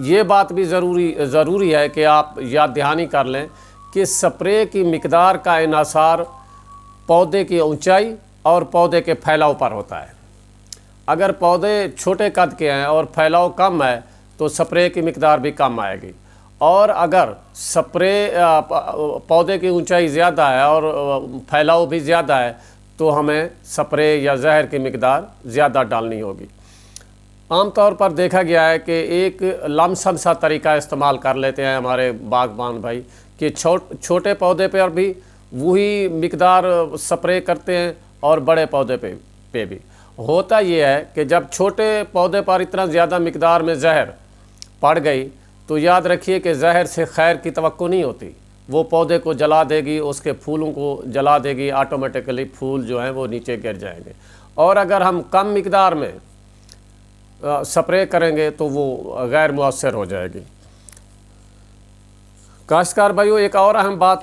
یہ بات بھی ضروری ہے کہ آپ یاد دہانی کر لیں کہ سپرے کی مقدار کا انحصار پودے کی اونچائی اور پودے کے پھیلاؤ پر ہوتا ہے۔ اگر پودے چھوٹے قد کے ہیں اور پھیلاؤ کم ہے تو سپرے کی مقدار بھی کم آئے گی، اور اگر پودے کی اونچائی زیادہ ہے اور پھیلاؤ بھی زیادہ ہے تو ہمیں سپرے یا زہر کی مقدار زیادہ ڈالنی ہوگی۔ عام طور پر دیکھا گیا ہے کہ ایک لمسم سا طریقہ استعمال کر لیتے ہیں ہمارے باغبان بھائی کہ چھوٹے پودے پر بھی وہی مقدار سپرے کرتے ہیں اور بڑے پودے پہ بھی۔ ہوتا یہ ہے کہ جب چھوٹے پودے پر اتنا زیادہ مقدار میں زہر پڑ گئی تو یاد رکھیے کہ زہر سے خیر کی توقع نہیں ہوتی، وہ پودے کو جلا دے گی، اس کے پھولوں کو جلا دے گی، آٹومیٹکلی پھول جو ہیں وہ نیچے گر جائیں گے۔ اور اگر ہم کم مقدار میں سپرے کریں گے تو وہ غیر مؤثر ہو جائے گی۔ کاشتکار بھائیو، ایک اور اہم بات،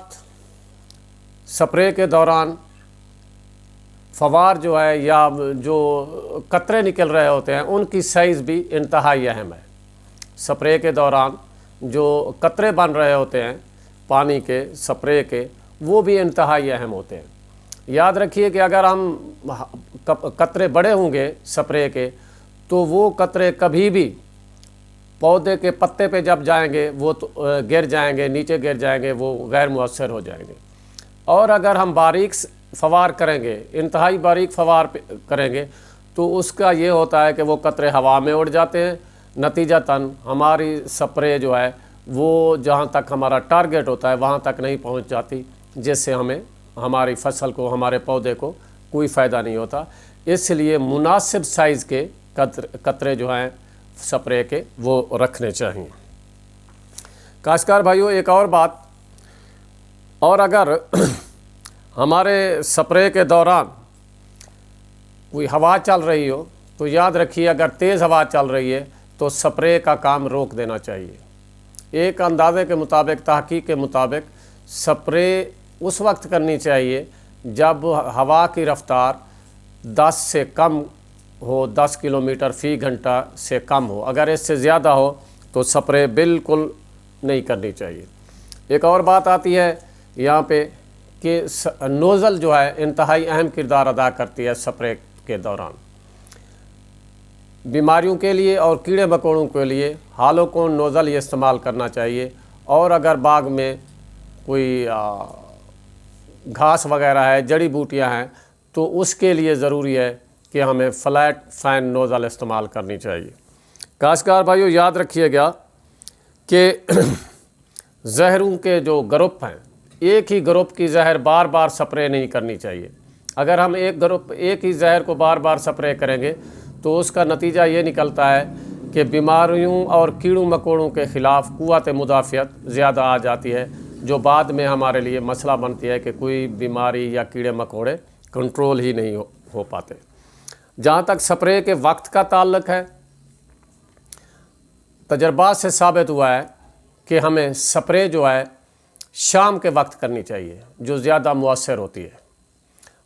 سپرے کے دوران فوار جو ہے یا جو قطرے نکل رہے ہوتے ہیں ان کی سائز بھی انتہائی اہم ہے۔ سپرے کے دوران جو قطرے بن رہے ہوتے ہیں پانی کے، سپرے کے، وہ بھی انتہائی اہم ہوتے ہیں۔ یاد رکھیے کہ اگر ہم قطرے بڑے ہوں گے سپرے کے تو وہ قطرے کبھی بھی پودے کے پتے پہ جب جائیں گے وہ تو گر جائیں گے، نیچے گر جائیں گے، وہ غیر مؤثر ہو جائیں گے۔ اور اگر ہم باریک فوار کریں گے، انتہائی باریک فوار کریں گے تو اس کا یہ ہوتا ہے کہ وہ قطرے ہوا میں اڑ جاتے ہیں، نتیجتاً ہماری سپرے جو ہے وہ جہاں تک ہمارا ٹارگٹ ہوتا ہے وہاں تک نہیں پہنچ جاتی، جس سے ہمیں ہماری فصل کو، ہمارے پودے کو کوئی فائدہ نہیں ہوتا۔ اس لیے مناسب سائز کے قطرے جو ہیں سپرے کے وہ رکھنے چاہیے۔ کاشتکار بھائیوں، ایک اور بات، اور اگر ہمارے سپرے کے دوران کوئی ہوا چل رہی ہو تو یاد رکھیے اگر تیز ہوا چل رہی ہے تو سپرے کا کام روک دینا چاہیے۔ ایک اندازے کے مطابق، تحقیق کے مطابق، سپرے اس وقت کرنی چاہیے جب ہوا کی رفتار 10 سے کم ہو، 10 کلومیٹر فی گھنٹہ سے کم ہو۔ اگر اس سے زیادہ ہو تو سپرے بالکل نہیں کرنی چاہیے۔ ایک اور بات آتی ہے یہاں پہ کہ نوزل جو ہے انتہائی اہم کردار ادا کرتی ہے سپرے کے دوران۔ بیماریوں کے لیے اور کیڑے مکوڑوں کے لیے ہالوکون نوزل یہ استعمال کرنا چاہیے، اور اگر باغ میں کوئی گھاس وغیرہ ہے، جڑی بوٹیاں ہیں، تو اس کے لیے ضروری ہے کہ ہمیں فلیٹ فین نوزل استعمال کرنی چاہیے۔ کاشتکار بھائیو، یاد رکھیے گا کہ زہروں کے جو گروپ ہیں، ایک ہی گروپ کی زہر بار بار سپرے نہیں کرنی چاہیے۔ اگر ہم ایک ہی زہر کو بار بار سپرے کریں گے تو اس کا نتیجہ یہ نکلتا ہے کہ بیماریوں اور کیڑوں مکوڑوں کے خلاف قوت مدافعت زیادہ آ جاتی ہے، جو بعد میں ہمارے لیے مسئلہ بنتی ہے کہ کوئی بیماری یا کیڑے مکوڑے کنٹرول ہی نہیں ہو پاتے۔ جہاں تک سپرے کے وقت کا تعلق ہے، تجربات سے ثابت ہوا ہے کہ ہمیں سپرے جو ہے شام کے وقت کرنی چاہیے، جو زیادہ مؤثر ہوتی ہے۔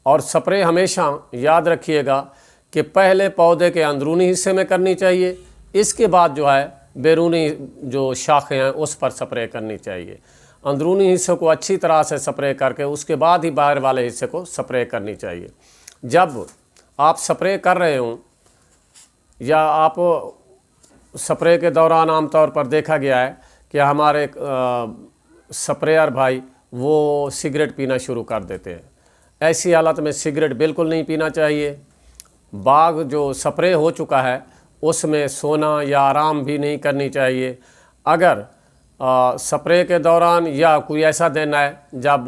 اور سپرے ہمیشہ یاد رکھیے گا کہ پہلے پودے کے اندرونی حصے میں کرنی چاہیے، اس کے بعد جو ہے بیرونی جو شاخیں ہیں اس پر سپرے کرنی چاہیے۔ اندرونی حصے کو اچھی طرح سے سپرے کر کے اس کے بعد ہی باہر والے حصے کو سپرے کرنی چاہیے۔ جب آپ سپرے کر رہے ہوں یا آپ سپرے کے دوران عام طور پر دیکھا گیا ہے کہ ہمارے سپریئر بھائی وہ سگریٹ پینا شروع کر دیتے ہیں۔ ایسی حالت میں سگریٹ بالکل نہیں پینا چاہیے۔ باغ جو سپرے ہو چکا ہے اس میں سونا یا آرام بھی نہیں کرنی چاہیے۔ اگر سپرے کے دوران یا کوئی ایسا دن ہے جب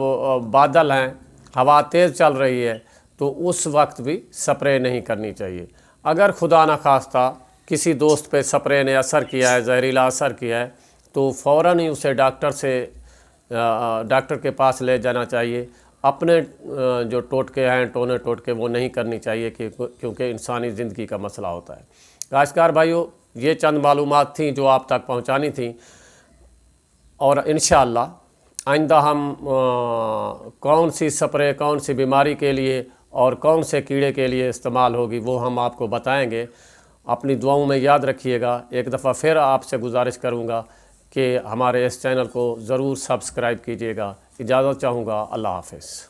بادل ہیں، ہوا تیز چل رہی ہے، تو اس وقت بھی سپرے نہیں کرنی چاہیے۔ اگر خدا نخواستہ کسی دوست پہ سپرے نے اثر کیا ہے، زہریلا اثر کیا ہے، تو فوراً ہی اسے ڈاکٹر کے پاس لے جانا چاہیے۔ اپنے جو ٹوٹکے ہیں، ٹونے ٹوٹکے، وہ نہیں کرنی چاہیے کیونکہ انسانی زندگی کا مسئلہ ہوتا ہے۔ کاشتکار بھائیو، یہ چند معلومات تھیں جو آپ تک پہنچانی تھیں، اور انشاءاللہ آئندہ ہم کون سی سپرے کون سی بیماری کے لیے اور کون سے کیڑے کے لیے استعمال ہوگی وہ ہم آپ کو بتائیں گے۔ اپنی دعاؤں میں یاد رکھیے گا۔ ایک دفعہ پھر آپ سے گزارش کروں گا کہ ہمارے اس چینل کو ضرور سبسکرائب کیجیے گا۔ اجازت چاہوں گا، اللہ حافظ۔